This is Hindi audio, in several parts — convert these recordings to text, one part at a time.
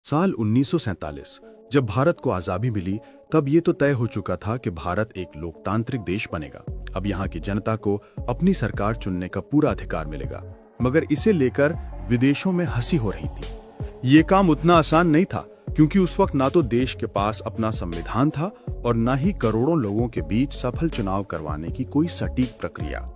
साल 1947 जब भारत को आज़ादी मिली तब ये तो तय हो चुका था कि भारत एक लोकतांत्रिक देश बनेगा। अब यहाँ की जनता को अपनी सरकार चुनने का पूरा अधिकार मिलेगा, मगर इसे लेकर विदेशों में हंसी हो रही थी। ये काम उतना आसान नहीं था, क्योंकि उस वक्त ना तो देश के पास अपना संविधान था और ना ही करोड़ों लोगों के बीच सफल चुनाव करवाने की कोई सटीक प्रक्रिया।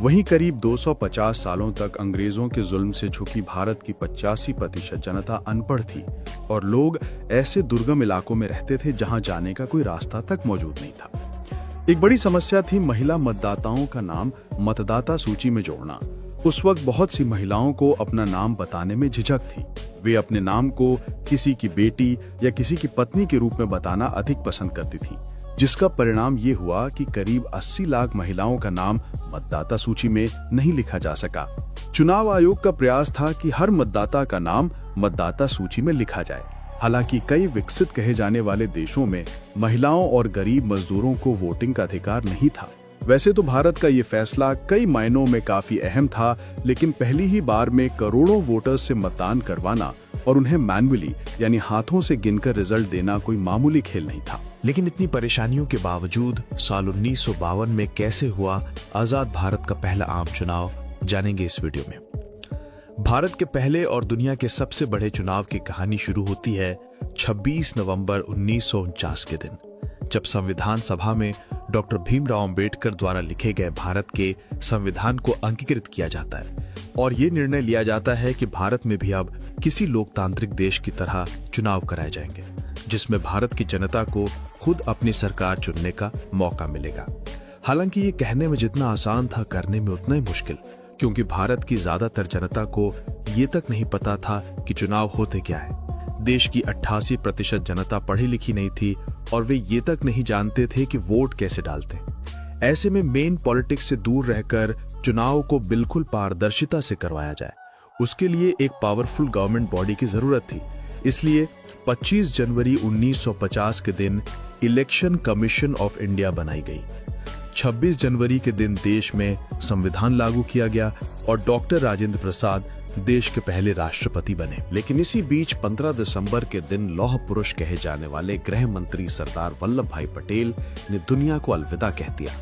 वहीं करीब 250 सालों तक अंग्रेजों के जुल्म से झुकी भारत की 85% जनता अनपढ़ थी और लोग ऐसे दुर्गम इलाकों में रहते थे जहां जाने का कोई रास्ता तक मौजूद नहीं था। एक बड़ी समस्या थी महिला मतदाताओं का नाम मतदाता सूची में जोड़ना। उस वक्त बहुत सी महिलाओं को अपना नाम बताने में झिझक थी। वे अपने नाम को किसी की बेटी या किसी की पत्नी के रूप में बताना अधिक पसंद करती थीं, जिसका परिणाम ये हुआ कि करीब 80 लाख महिलाओं का नाम मतदाता सूची में नहीं लिखा जा सका। चुनाव आयोग का प्रयास था कि हर मतदाता का नाम मतदाता सूची में लिखा जाए। हालांकि कई विकसित कहे जाने वाले देशों में महिलाओं और गरीब मजदूरों को वोटिंग का अधिकार नहीं था। वैसे तो भारत का ये फैसला कई मायनों में काफी अहम था, लेकिन पहली ही बार में करोड़ों वोटर्स से मतदान करवाना और उन्हें मैन्युअली यानी हाथों से गिनकर रिजल्ट देना कोई मामूली खेल नहीं था। लेकिन इतनी परेशानियों के बावजूद साल 1952 में कैसे हुआ आजाद भारत का पहला आम चुनाव, जानेंगे इस वीडियो में। भारत के पहले और दुनिया के सबसे बड़े चुनाव की कहानी शुरू होती है 26 नवंबर 1949 के दिन, जब संविधान सभा में डॉक्टर भीमराव अंबेडकर द्वारा लिखे गए भारत के संविधान को अंगीकृत किया जाता है और ये निर्णय लिया जाता है कि भारत में भी अब किसी लोकतांत्रिक देश की तरह चुनाव कराए जाएंगे, जिसमें भारत की जनता को खुद अपनी सरकार चुनने का मौका मिलेगा। हालांकि ये कहने में जितना आसान था, करने में उतना ही मुश्किल, क्योंकि भारत की ज्यादातर जनता को ये तक नहीं पता था कि चुनाव होते क्या है। देश की 88% जनता पढ़ी लिखी नहीं थी और वे ये तक नहीं जानते थे कि वोट कैसे डालते हैं। ऐसे में मेन पॉलिटिक्स से दूर रहकर चुनाव को बिल्कुल पारदर्शिता से करवाया जाए, उसके लिए एक पावरफुल गवर्नमेंट बॉडी की जरूरत थी। इसलिए 25 जनवरी 1950 के दिन इलेक्शन कमीशन ऑफ इंडिया बनाई गई। 26 जनवरी के दिन देश में संविधान लागू किया गया और डॉक्टर राजेंद्र प्रसाद देश के पहले राष्ट्रपति बने। लेकिन इसी बीच 15 दिसंबर के दिन लौह पुरुष कहे जाने वाले गृह मंत्री सरदार वल्लभ भाई पटेल ने दुनिया को अलविदा कह दिया।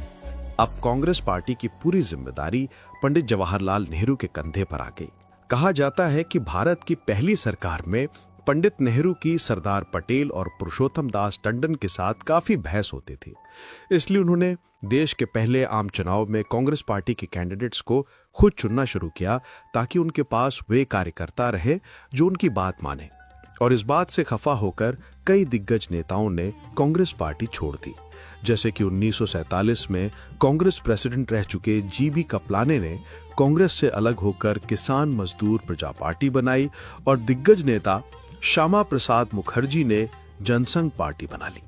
अब कांग्रेस पार्टी की पूरी जिम्मेदारी पंडित जवाहरलाल नेहरू के कंधे पर आ गई। कहा जाता है कि भारत की पहली सरकार में पंडित नेहरू की सरदार पटेल और पुरुषोत्तम दास टंडन के साथ काफी बहस होती थी। इसलिए उन्होंने देश के पहले आम चुनाव में कांग्रेस पार्टी के कैंडिडेट्स को खुद चुनना शुरू किया, ताकि उनके पास वे कार्यकर्ता रहे जो उनकी बात माने। और इस बात से खफा होकर कई दिग्गज नेताओं ने कांग्रेस पार्टी छोड़ दी, जैसे कि 1947 में कांग्रेस प्रेसिडेंट रह चुके जीबी कपलाने ने कांग्रेस से अलग होकर किसान मजदूर प्रजा पार्टी बनाई और दिग्गज नेता श्यामा प्रसाद मुखर्जी ने जनसंघ पार्टी बना ली।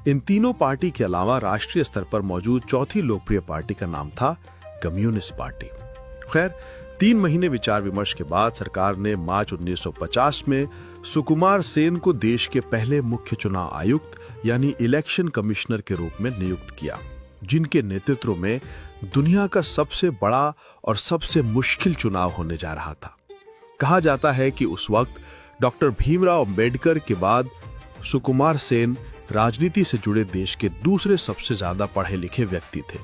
इन तीनों पार्टी के अलावा राष्ट्रीय स्तर पर मौजूद चौथी लोकप्रिय पार्टी का नाम था कम्युनिस्ट पार्टी। खैर, 3 महीने विचार विमर्श के बाद सरकार ने मार्च 1950 में सुकुमार सेन को देश के पहले मुख्य चुनाव आयुक्त यानी इलेक्शन कमिश्नर के रूप में नियुक्त किया, जिनके नेतृत्व में दुनिया का सबसे बड़ा और सबसे मुश्किल चुनाव होने जा रहा था। कहा जाता है कि उस वक्त डॉक्टर भीमराव अंबेडकर के बाद सुकुमार सेन राजनीति से जुड़े देश के दूसरे सबसे ज्यादा पढ़े लिखे व्यक्ति थे।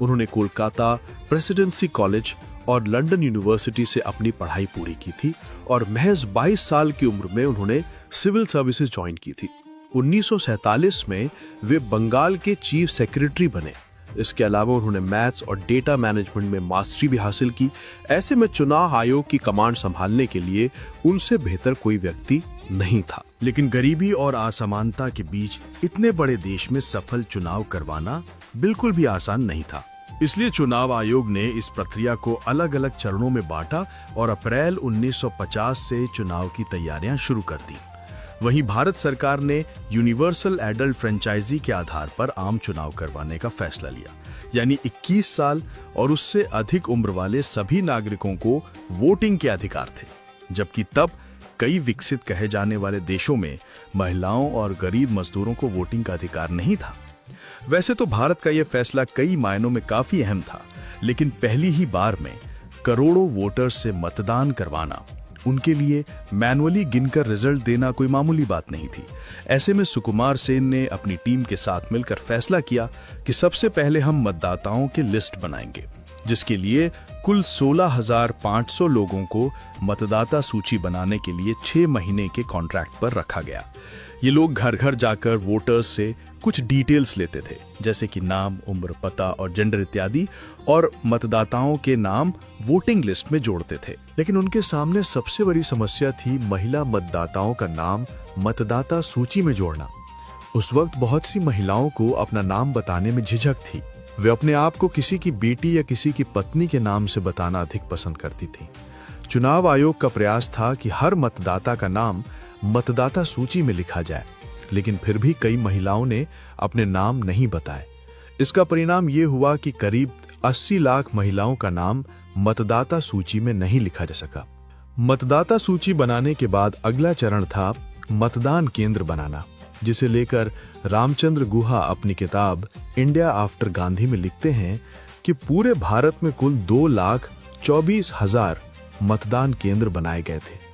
उन्होंने कोलकाता प्रेसिडेंसी कॉलेज और लंदन यूनिवर्सिटी से अपनी पढ़ाई पूरी की थी और महज 22 साल की उम्र में उन्होंने सिविल सर्विसेज ज्वाइन की थी। 1947 में वे बंगाल के चीफ सेक्रेटरी बने। इसके अलावा उन्होंने मैथ्स और डेटा मैनेजमेंट में मास्टरी भी हासिल की। ऐसे में चुनाव आयोग की कमांड संभालने के लिए उनसे बेहतर कोई व्यक्ति नहीं था। लेकिन गरीबी और असमानता के बीच इतने बड़े देश में सफल चुनाव करवाना बिल्कुल भी आसान नहीं था। इसलिए चुनाव आयोग ने इस प्रक्रिया को अलग अलग चरणों में बांटा और अप्रैल 1950 से चुनाव की तैयारियां शुरू कर दी। वहीं भारत सरकार ने यूनिवर्सल एडल्ट फ्रेंचाइजी के आधार पर आम चुनाव करवाने का फैसला लिया, यानी 21 साल और उससे अधिक उम्र वाले सभी नागरिकों को वोटिंग के अधिकार थे, जबकि तब कई विकसित कहे जाने वाले देशों में महिलाओं और गरीब मजदूरों को वोटिंग का अधिकार नहीं था। वैसे तो भारत का यह फैसला कई मायनों में काफी अहम था, लेकिन पहली ही बार में करोड़ों वोटर्स से मतदान करवाना उनके लिए मैनुअली गिनकर रिजल्ट देना कोई मामूली बात नहीं थी। ऐसे में सुकुमार सेन ने अपनी टीम के साथ मिलकर फैसला किया कि सबसे पहले हम मतदाताओं की लिस्ट बनाएंगे, जिसके लिए कुल 16,500 लोगों को मतदाता सूची बनाने के लिए 6 महीने के कॉन्ट्रैक्ट पर रखा गया। ये लोग घर घर जाकर वोटर्स से कुछ डिटेल्स लेते थे, जैसे कि नाम, उम्र, पता और जेंडर इत्यादि, और मतदाताओं के नाम वोटिंग लिस्ट में जोड़ते थे। लेकिन उनके सामने सबसे बड़ी समस्या थी महिला मतदाताओं का नाम मतदाता सूची में जोड़ना। उस वक्त बहुत सी महिलाओं को अपना नाम बताने में झिझक थी। वे अपने आप को किसी की बेटी या किसी की पत्नी के नाम से बताना अधिक पसंद करती थी। चुनाव आयोग का प्रयास था कि हर मतदाता का नाम मतदाता सूची में लिखा जाए, लेकिन फिर भी कई महिलाओं ने अपने नाम नहीं बताए। इसका परिणाम ये हुआ कि करीब 80 लाख महिलाओं का नाम मतदाता सूची में नहीं लिखा जा सका। मतदाता सूची बनाने के बाद अगला चरण था मतदान केंद्र बनाना, जिसे लेकर रामचंद्र गुहा अपनी किताब इंडिया आफ्टर गांधी में लिखते हैं कि पूरे भारत में कुल 2,24,000 मतदान केंद्र बनाए गए थे।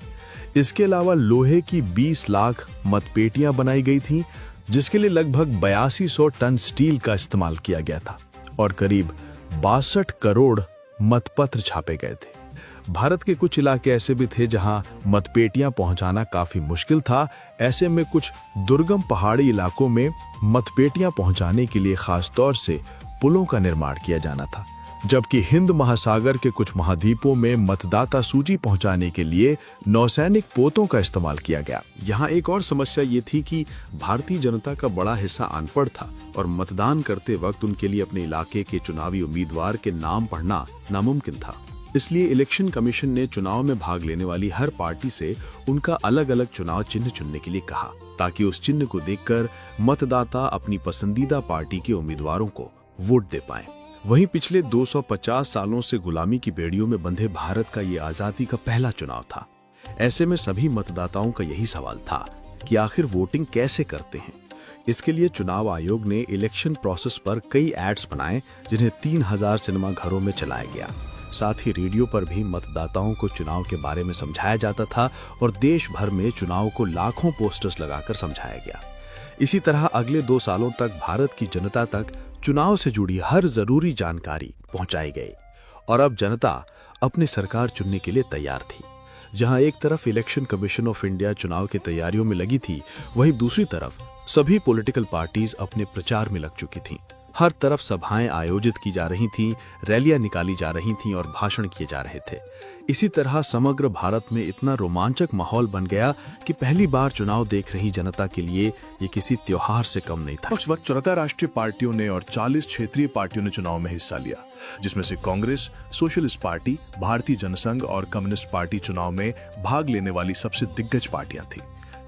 इसके अलावा लोहे की 20 लाख मतपेटियां बनाई गई थीं, जिसके लिए लगभग 8200 टन स्टील का इस्तेमाल किया गया था, और करीब 62 करोड़ मतपत्र छापे गए थे। भारत के कुछ इलाके ऐसे भी थे जहां मतपेटियां पहुंचाना काफी मुश्किल था। ऐसे में कुछ दुर्गम पहाड़ी इलाकों में मतपेटियां पहुंचाने के लिए खासतौर से पुलों का निर्माण किया जाना था, जबकि हिंद महासागर के कुछ महाद्वीपों में मतदाता सूची पहुंचाने के लिए नौसैनिक पोतों का इस्तेमाल किया गया। यहाँ एक और समस्या ये थी कि भारतीय जनता का बड़ा हिस्सा अनपढ़ था और मतदान करते वक्त उनके लिए अपने इलाके के चुनावी उम्मीदवार के नाम पढ़ना नामुमकिन था। इसलिए इलेक्शन कमीशन ने चुनाव में भाग लेने वाली हर पार्टी से उनका अलग अलग चुनाव चिन्ह चुनने के लिए कहा, ताकि उस चिन्ह को देखकर मतदाता अपनी पसंदीदा पार्टी के उम्मीदवारों को वोट दे पाएं। वहीं पिछले 250 सालों से गुलामी की बेड़ियों में बंधे भारत का ये आजादी का पहला चुनाव था। ऐसे में सभी मतदाताओं का यही सवाल था कि आखिर वोटिंग कैसे करते हैं। इसके लिए चुनाव आयोग ने इलेक्शन प्रोसेस पर कई एड्स बनाए, जिन्हें 3000 सिनेमा घरों में चलाया गया। साथ ही रेडियो पर भी मतदाताओं को चुनाव के बारे में समझाया जाता था और देश भर में चुनाव को लाखों पोस्टर्स लगाकर समझाया गया। इसी तरह अगले 2 सालों तक भारत की जनता तक चुनाव से जुड़ी हर जरूरी जानकारी पहुंचाई गई, और अब जनता अपनी सरकार चुनने के लिए तैयार थी। जहां एक तरफ इलेक्शन कमीशन ऑफ इंडिया चुनाव की तैयारियों में लगी थी, वहीं दूसरी तरफ सभी पॉलिटिकल पार्टीज अपने प्रचार में लग चुकी थीं। हर तरफ सभाएं आयोजित की जा रही थीं, रैलियां निकाली जा रही थीं और भाषण किए जा रहे थे। इसी तरह समग्र भारत में इतना रोमांचक माहौल बन गया कि पहली बार चुनाव देख रही जनता के लिए ये किसी त्योहार से कम नहीं था। उस वक्त 14 राष्ट्रीय पार्टियों ने और 40 क्षेत्रीय पार्टियों ने चुनाव में हिस्सा लिया, जिसमें से कांग्रेस, सोशलिस्ट पार्टी, भारतीय जनसंघ और कम्युनिस्ट पार्टी चुनाव में भाग लेने वाली सबसे दिग्गज पार्टियां थीं।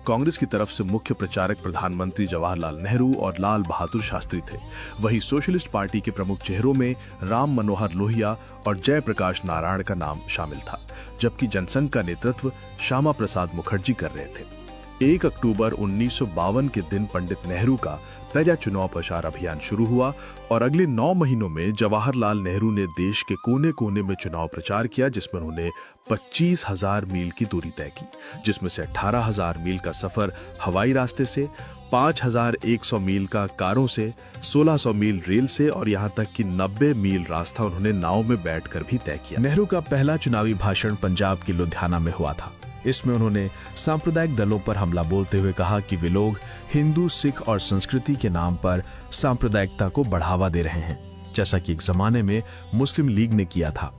कांग्रेस की तरफ से मुख्य प्रचारक प्रधानमंत्री जवाहरलाल नेहरू और लाल बहादुर शास्त्री थे। वहीं सोशलिस्ट पार्टी के प्रमुख चेहरों में राम मनोहर लोहिया और जयप्रकाश नारायण का नाम शामिल था, जबकि जनसंघ का नेतृत्व श्यामा प्रसाद मुखर्जी कर रहे थे। 1 अक्टूबर 1952 के दिन पंडित नेहरू का पहला चुनाव प्रचार अभियान शुरू हुआ और अगले 9 महीनों में जवाहरलाल नेहरू ने देश के कोने कोने में चुनाव प्रचार किया, जिसमें उन्होंने 25,000 मील की दूरी तय की, जिसमें से 18,000 मील का सफर हवाई रास्ते से, 5,100 मील का कारों से, 1600 मील रेल से और यहां तक कि 90 मील रास्ता उन्होंने नाव में बैठकर भी तय किया। नेहरू का पहला चुनावी भाषण पंजाब के लुधियाना में हुआ था। इसमें उन्होंने सांप्रदायिक दलों पर हमला बोलते हुए कहा कि वे लोग हिंदू, सिख और संस्कृति के नाम पर सांप्रदायिकता को बढ़ावा दे रहे हैं, जैसा कि एक जमाने में मुस्लिम लीग ने किया था।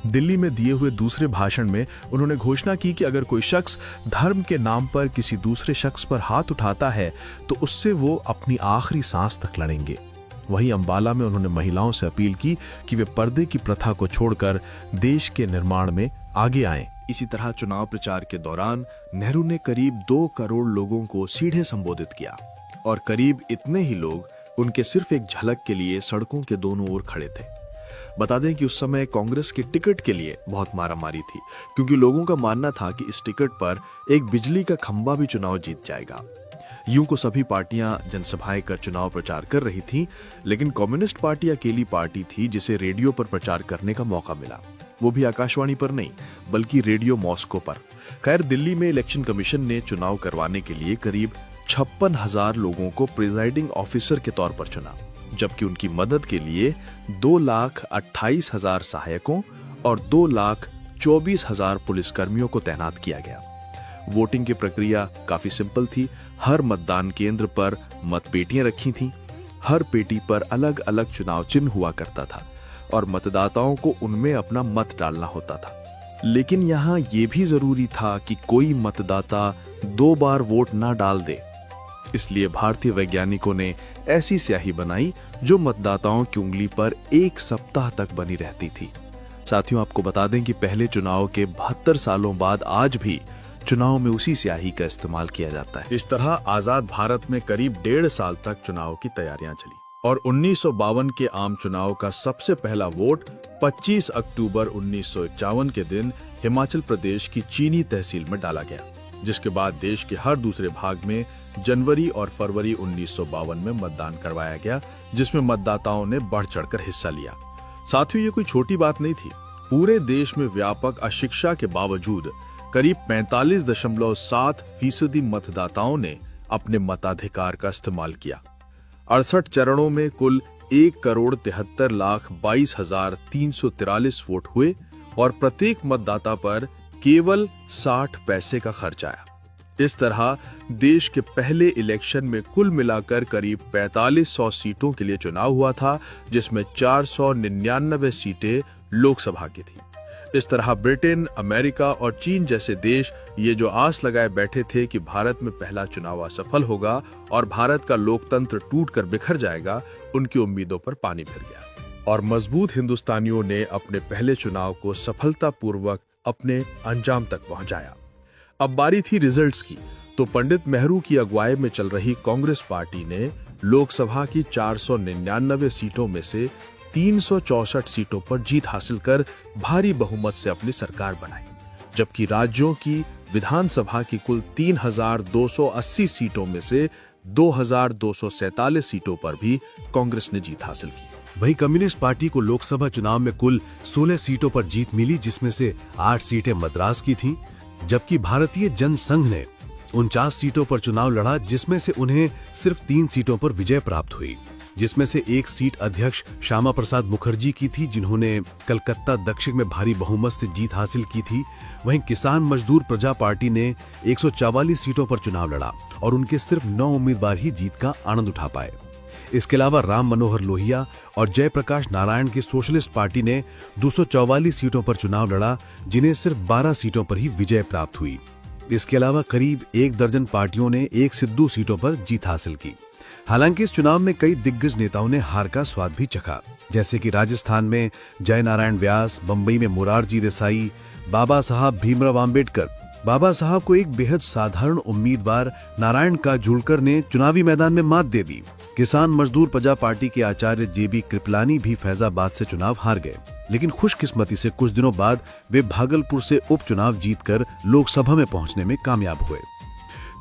दिल्ली में दिए हुए दूसरे भाषण में उन्होंने घोषणा की कि अगर कोई शख्स धर्म के नाम पर किसी दूसरे शख्स पर हाथ उठाता है तो उससे वो अपनी आखिरी सांस तक लड़ेंगे। वहीं अंबाला में उन्होंने महिलाओं से अपील की कि वे पर्दे की प्रथा को छोड़कर देश के निर्माण में आगे आएं। इसी तरह चुनाव प्रचार के दौरान नेहरू ने करीब 2 करोड़ लोगों को सीधे संबोधित किया और करीब इतने ही लोग उनके सिर्फ एक झलक के लिए सड़कों के दोनों ओर खड़े थे। बता दें कि उस समय कांग्रेस के टिकट के लिए बहुत मारामारी थी, क्योंकि लोगों का मानना था कि इस टिकट पर एक बिजली का खंभा भी चुनाव जीत जाएगा। यूं को सभी पार्टियां जनसभाएं कर चुनाव प्रचार कर रही थीं, लेकिन कम्युनिस्ट पार्टी अकेली पार्टी थी जिसे रेडियो पर प्रचार करने का मौका मिला। वो भी आकाशवाणी पर नहीं बल्कि रेडियो मॉस्को पर। खैर, दिल्ली में इलेक्शन कमीशन ने चुनाव करवाने के लिए करीब 56,000 लोगों को प्रिजाइडिंग ऑफिसर के तौर पर चुना, जबकि उनकी मदद के लिए 2,28,000 सहायकों और 2,24,000 पुलिसकर्मियों को तैनात किया गया। वोटिंग की प्रक्रिया काफी सिंपल थी। हर मतदान केंद्र पर मतपेटियां रखी थीं। हर पेटी पर अलग अलग चुनाव चिन्ह हुआ करता था और मतदाताओं को उनमें अपना मत डालना होता था। लेकिन यहाँ ये भी जरूरी था कि कोई मतदाता 2 बार वोट ना डाल दे। इसलिए भारतीय वैज्ञानिकों ने ऐसी स्याही बनाई जो मतदाताओं की उंगली पर 1 सप्ताह तक बनी रहती थी। साथियों, आपको बता दें कि पहले चुनाव के 72 सालों बाद आज भी चुनाव में उसी स्याही का इस्तेमाल किया जाता है। इस तरह आजाद भारत में करीब 1.5 साल तक चुनाव की तैयारियां चली और 1952 के आम चुनाव का सबसे पहला वोट 25 अक्टूबर 1951 के दिन हिमाचल प्रदेश की चीनी तहसील में डाला गया, जिसके बाद देश के हर दूसरे भाग में जनवरी और फरवरी 1952 में मतदान करवाया गया, जिसमें मतदाताओं ने बढ़ चढ़कर हिस्सा लिया। साथियों, ये कोई छोटी बात नहीं थी। पूरे देश में व्यापक अशिक्षा के बावजूद करीब 45.7% मतदाताओं ने अपने मताधिकार का इस्तेमाल किया। 68 चरणों में कुल 1,73,22,343 वोट हुए और प्रत्येक मतदाता पर केवल 60 पैसे का खर्च आया। इस तरह देश के पहले इलेक्शन में कुल मिलाकर करीब 4500 सीटों के लिए चुनाव हुआ था, जिसमें 499 सीटें लोकसभा की थी। इस तरह ब्रिटेन, अमेरिका और चीन जैसे देश ये जो आस लगाए बैठे थे कि भारत में पहला चुनाव असफल होगा और भारत का लोकतंत्र टूटकर बिखर जाएगा, उनकी उम्मीदों पर पानी फिर गया और मजबूत हिंदुस्तानियों ने अपने पहले चुनाव को सफलतापूर्वक अपने अंजाम तक पहुंचाया। अब बारी थी रिजल्ट्स की, तो पंडित नेहरू की अगुवाई में चल रही कांग्रेस पार्टी ने लोकसभा की 499 सीटों में से 364 सीटों पर जीत हासिल कर भारी बहुमत से अपनी सरकार बनाई, जबकि राज्यों की विधानसभा की कुल 3,280 सीटों में से 2,247 सीटों पर भी कांग्रेस ने जीत हासिल की। वहीं कम्युनिस्ट पार्टी को लोकसभा चुनाव में कुल 16 सीटों पर जीत मिली, जिसमें से 8 सीटें मद्रास की थीं, जबकि भारतीय जनसंघ ने 49 सीटों पर चुनाव लड़ा, जिसमें से उन्हें सिर्फ 3 सीटों पर विजय प्राप्त हुई, जिसमें से 1 सीट अध्यक्ष श्यामा प्रसाद मुखर्जी की थी, जिन्होंने कलकत्ता दक्षिण में भारी बहुमत से जीत हासिल की थी। वहीं किसान मजदूर प्रजा पार्टी ने 144 सीटों पर चुनाव लड़ा और उनके सिर्फ 9 उम्मीदवार ही जीत का आनंद उठा पाए। इसके अलावा राम मनोहर लोहिया और जयप्रकाश नारायण की सोशलिस्ट पार्टी ने 244 सीटों पर चुनाव लड़ा, जिन्हें सिर्फ 12 सीटों पर ही विजय प्राप्त हुई। इसके अलावा करीब 1 दर्जन पार्टियों ने 1 से 2 सीटों पर जीत हासिल की। हालांकि इस चुनाव में कई दिग्गज नेताओं ने हार का स्वाद भी चखा, जैसे कि राजस्थान में जय नारायण व्यास, बंबई में मोरारजी देसाई, बाबा साहब भीमराव आम्बेडकर। बाबा साहब को एक बेहद साधारण उम्मीदवार नारायण काजूलकर ने चुनावी मैदान में मात दे दी। किसान मजदूर प्रजा पार्टी के आचार्य जेबी कृपलानी भी फैजाबाद से चुनाव हार गए, लेकिन खुशकिस्मती से कुछ दिनों बाद वे भागलपुर से उपचुनाव जीतकर लोकसभा में पहुंचने में कामयाब हुए।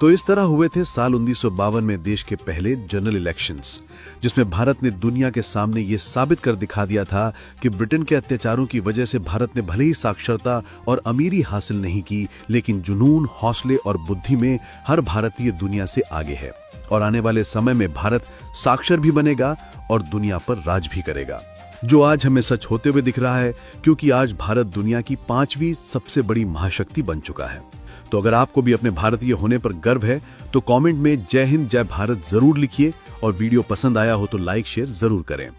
तो इस तरह हुए थे साल 1952 में देश के पहले जनरल इलेक्शंस, जिसमें भारत ने दुनिया के सामने ये साबित कर दिखा दिया था कि ब्रिटेन के अत्याचारों की वजह से भारत ने भले ही साक्षरता और अमीरी हासिल नहीं की, लेकिन जुनून, हौसले और बुद्धि में हर भारतीय दुनिया से आगे है और आने वाले समय में भारत साक्षर भी बनेगा और दुनिया पर राज भी करेगा, जो आज हमें सच होते हुए दिख रहा है, क्योंकि आज भारत दुनिया की 5वीं सबसे बड़ी महाशक्ति बन चुका है। तो अगर आपको भी अपने भारतीय होने पर गर्व है तो कमेंट में जय हिंद जय भारत जरूर लिखिए और वीडियो पसंद आया हो तो लाइक शेयर जरूर करें।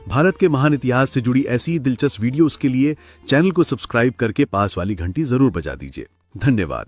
भारत के महान इतिहास से जुड़ी ऐसी ही दिलचस्प वीडियोस के लिए चैनल को सब्सक्राइब करके पास वाली घंटी जरूर बजा दीजिए। धन्यवाद।